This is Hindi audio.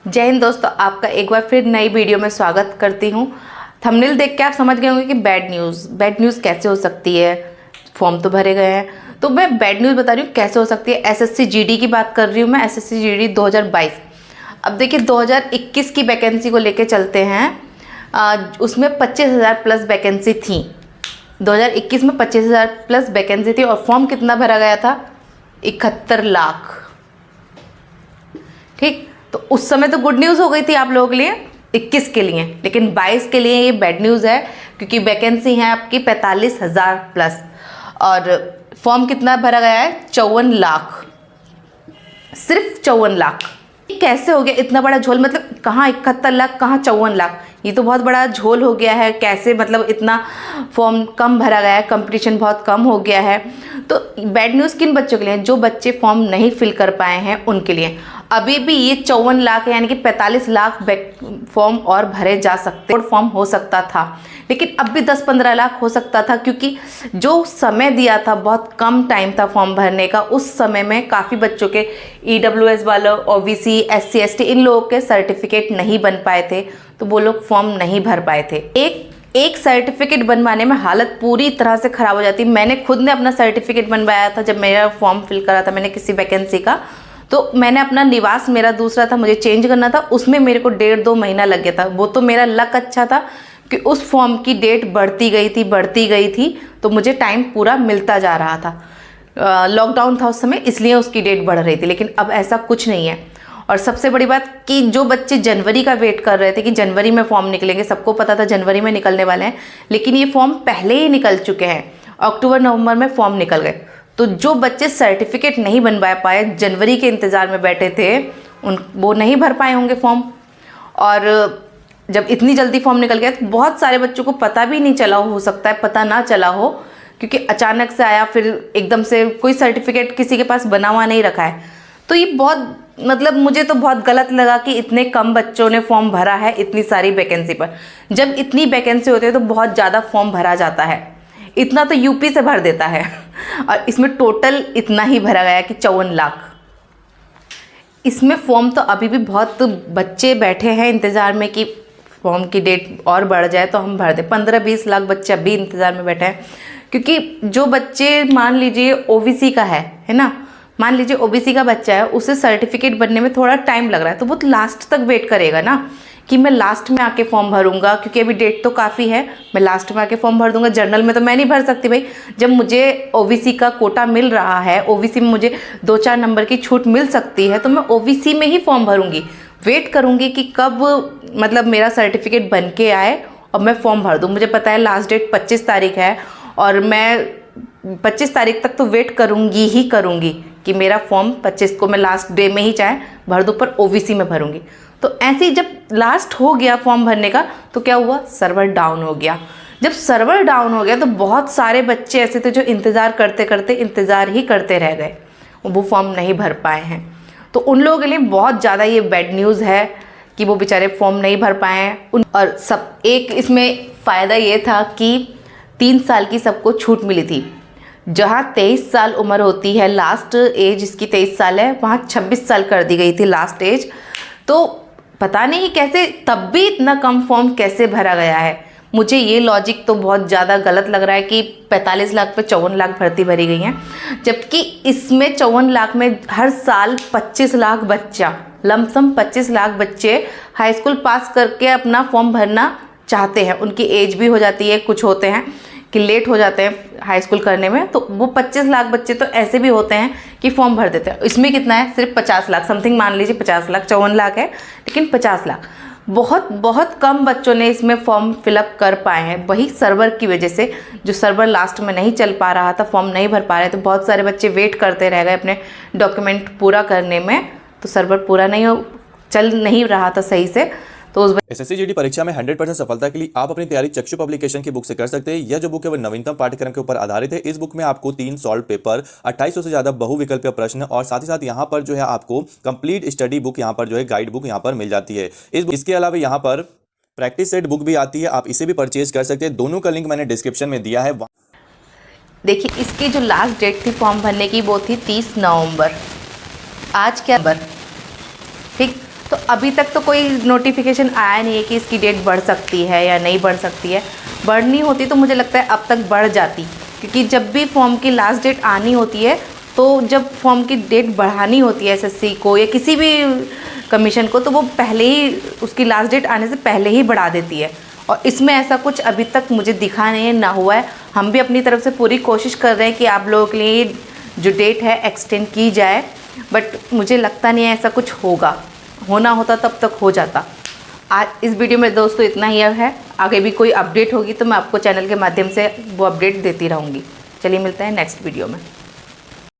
जय हिंद दोस्तों, आपका एक बार फिर नई वीडियो में स्वागत करती हूँ। थंबनेल देख के आप समझ गए होंगे कि बैड न्यूज़ कैसे हो सकती है। फॉर्म तो भरे गए हैं, तो मैं बैड न्यूज़ बता रही हूँ कैसे हो सकती है। एसएससी जीडी की बात कर रही हूँ मैं, एसएससी जीडी 2022। अब देखिए 2021 की वैकेंसी को लेके चलते हैं। उसमें 25,000 प्लस वैकेंसी थी। 2021 में 25,000 प्लस वैकेंसी थी और फॉर्म कितना भरा गया था? 71 लाख। ठीक, तो उस समय तो गुड न्यूज़ हो गई थी आप लोगों के लिए, 21 के लिए, लेकिन 22 के लिए ये बैड न्यूज़ है क्योंकि वैकेंसी है आपकी 45,000 प्लस और फॉर्म कितना भरा गया है? 54 लाख, सिर्फ 54 लाख। कैसे हो गया इतना बड़ा झोल? मतलब कहाँ 71 लाख, कहाँ 54 लाख? ये तो बहुत बड़ा झोल हो गया है। कैसे मतलब इतना फॉर्म कम भरा गया है, कंपटीशन बहुत कम हो गया है। तो बैड न्यूज़ किन बच्चों के लिए? जो बच्चे फॉर्म नहीं फिल कर पाए हैं उनके लिए। अभी भी ये 54 लाख है, यानी कि 45 लाख फॉर्म और भरे जा सकते, और फॉर्म हो सकता था, लेकिन अब भी 10-15 लाख हो सकता था क्योंकि जो समय दिया था बहुत कम टाइम था फॉर्म भरने का। उस समय में काफ़ी बच्चों के EWS वालों, OBC, SC ST इन लोगों के सर्टिफिकेट नहीं बन पाए थे, तो वो लोग फॉर्म नहीं भर पाए थे। एक सर्टिफिकेट बनवाने में हालत पूरी तरह से ख़राब हो जाती। मैंने खुद ने अपना सर्टिफिकेट बनवाया था जब मेरा फॉर्म फिल करा था मैंने किसी वैकेंसी का, तो मैंने अपना निवास मेरा दूसरा था, मुझे चेंज करना था, उसमें मेरे को 1.5-2 महीना लग गया था। वो तो मेरा लक अच्छा था कि उस फॉर्म की डेट बढ़ती गई थी, तो मुझे टाइम पूरा मिलता जा रहा था। लॉकडाउन था उस समय, इसलिए उसकी डेट बढ़ रही थी, लेकिन अब ऐसा कुछ नहीं है। और सबसे बड़ी बात कि जो बच्चे जनवरी का वेट कर रहे थे कि जनवरी में फॉर्म निकलेंगे, सबको पता था जनवरी में निकलने वाले हैं, लेकिन ये फॉर्म पहले ही निकल चुके हैं। अक्टूबर नवंबर में फॉर्म निकल गए। तो जो बच्चे सर्टिफिकेट नहीं बनवा पाए, जनवरी के इंतज़ार में बैठे थे, वो नहीं भर पाए होंगे फॉर्म। और जब इतनी जल्दी फॉर्म निकल गया तो बहुत सारे बच्चों को पता भी नहीं चला, हो सकता है पता ना चला हो, क्योंकि अचानक से आया, फिर एकदम से कोई सर्टिफिकेट किसी के पास बना हुआ नहीं रखा है। तो ये बहुत मतलब मुझे तो बहुत गलत लगा कि इतने कम बच्चों ने फॉर्म भरा है इतनी सारी वैकेंसी पर। जब इतनी वैकेंसी होती है तो बहुत ज़्यादा फॉर्म भरा जाता है। इतना तो यूपी से भर देता है और इसमें टोटल इतना ही भरा गया कि 54 लाख। इसमें फॉर्म तो अभी भी बहुत बच्चे बैठे हैं इंतज़ार में कि फॉर्म की डेट और बढ़ जाए तो हम भर दें। 15-20 लाख बच्चे अभी इंतज़ार में बैठे हैं, क्योंकि जो बच्चे मान लीजिए OBC का है ना, मान लीजिए OBC का बच्चा है, उसे सर्टिफिकेट बनने में थोड़ा टाइम लग रहा है, तो वो लास्ट तक वेट करेगा ना कि मैं लास्ट में आके फॉर्म भरूंगा, क्योंकि अभी डेट तो काफ़ी है, मैं लास्ट में आके फॉर्म भर दूंगा। जनरल में तो मैं नहीं भर सकती भाई, जब मुझे OBC का कोटा मिल रहा है, OBC में मुझे 2-4 नंबर की छूट मिल सकती है, तो मैं OBC में ही फॉर्म भरूंगी। वेट करूंगी कि कब मतलब मेरा सर्टिफिकेट बन के आए और मैं फॉर्म भर दूँ। मुझे पता है लास्ट डेट 25 तारीख है और मैं 25 तारीख तक तो वेट करूंगी ही करूंगी कि मेरा फॉर्म 25 को मैं लास्ट डे में ही चाहे भर दूँ, पर OBC में भरूंगी। तो ऐसे ही जब लास्ट हो गया फॉर्म भरने का तो क्या हुआ? सर्वर डाउन हो गया। जब सर्वर डाउन हो गया तो बहुत सारे बच्चे ऐसे थे जो इंतज़ार करते रह गए, वो फॉर्म नहीं भर पाए हैं। तो उन लोगों के लिए बहुत ज़्यादा ये बैड न्यूज़ है कि वो बेचारे फॉर्म नहीं भर पाए हैं। और सब एक इसमें फ़ायदा ये था कि 3 साल की सबको छूट मिली थी। जहाँ 23 साल उम्र होती है, लास्ट एज इसकी 23 साल है, वहाँ 26 साल कर दी गई थी लास्ट एज। तो पता नहीं कैसे तब भी इतना कम फॉर्म कैसे भरा गया है। मुझे ये लॉजिक तो बहुत ज़्यादा गलत लग रहा है कि 45 लाख पे 54 लाख भर्ती भरी गई हैं, जबकि इसमें 54 लाख में हर साल 25 लाख बच्चा, लमसम 25 लाख बच्चे हाई स्कूल पास करके अपना फॉर्म भरना चाहते हैं। उनकी एज भी हो जाती है, कुछ होते हैं कि लेट हो जाते हैं हाई स्कूल करने में, तो वो 25 लाख बच्चे तो ऐसे भी होते हैं कि फॉर्म भर देते हैं। इसमें कितना है? सिर्फ 50 लाख समथिंग, मान लीजिए 50 लाख, 54 लाख है लेकिन 50 लाख। बहुत कम बच्चों ने इसमें फॉर्म फिलअप कर पाए हैं, वही सर्वर की वजह से। जो सर्वर लास्ट में नहीं चल पा रहा था, फॉर्म नहीं भर पा रहे, तो बहुत सारे बच्चे वेट करते रह गए अपने डॉक्यूमेंट पूरा करने में, तो सर्वर पूरा चल नहीं रहा था सही से। तो एसएससी जीडी परीक्षा में 100% सफलता के लिए आप अपनी तैयारी चक्षु पब्लिकेशन की बुक से कर सकते हैं। यह जो बुक है वह नवीनतम पाठ्यक्रम के ऊपर आधारित है। इस बुक में आपको 3 सॉल्व पेपर, 2800 से ज्यादा बहुविकल्पीय प्रश्न और साथ ही साथ यहाँ पर जो है आपको कंप्लीट स्टडी बुक, यहाँ पर जो है गाइड बुक यहाँ पर मिल जाती है। इसके अलावा यहाँ पर प्रैक्टिस सेट बुक भी आती है, आप इसे भी परचेज कर सकते हैं। दोनों का लिंक मैंने डिस्क्रिप्शन में दिया है। देखिए इसकी जो लास्ट डेट थी फॉर्म भरने की वो थी 30 नवंबर। आज क्या नंबर? ठीक, तो तो अभी तक तो कोई नोटिफिकेशन आया नहीं है कि इसकी डेट बढ़ सकती है या नहीं बढ़ सकती है। बढ़नी होती तो मुझे लगता है अब तक बढ़ जाती, क्योंकि जब भी फॉर्म की लास्ट डेट आनी होती है तो जब फॉर्म की डेट बढ़ानी होती है एसएससी को या किसी भी कमीशन को, तो वो पहले ही उसकी लास्ट डेट आने से पहले ही बढ़ा देती है। और इसमें ऐसा कुछ अभी तक मुझे दिखा नहीं है, ना हुआ है। हम भी अपनी तरफ से पूरी कोशिश कर रहे हैं कि आप लोगों के लिए जो डेट है एक्सटेंड की जाए, बट मुझे लगता नहीं है ऐसा कुछ होगा। होना होता तब तक हो जाता। आज इस वीडियो में दोस्तों इतना ही है। आगे भी कोई अपडेट होगी तो मैं आपको चैनल के माध्यम से वो अपडेट देती रहूँगी। चलिए मिलते हैं नेक्स्ट वीडियो में।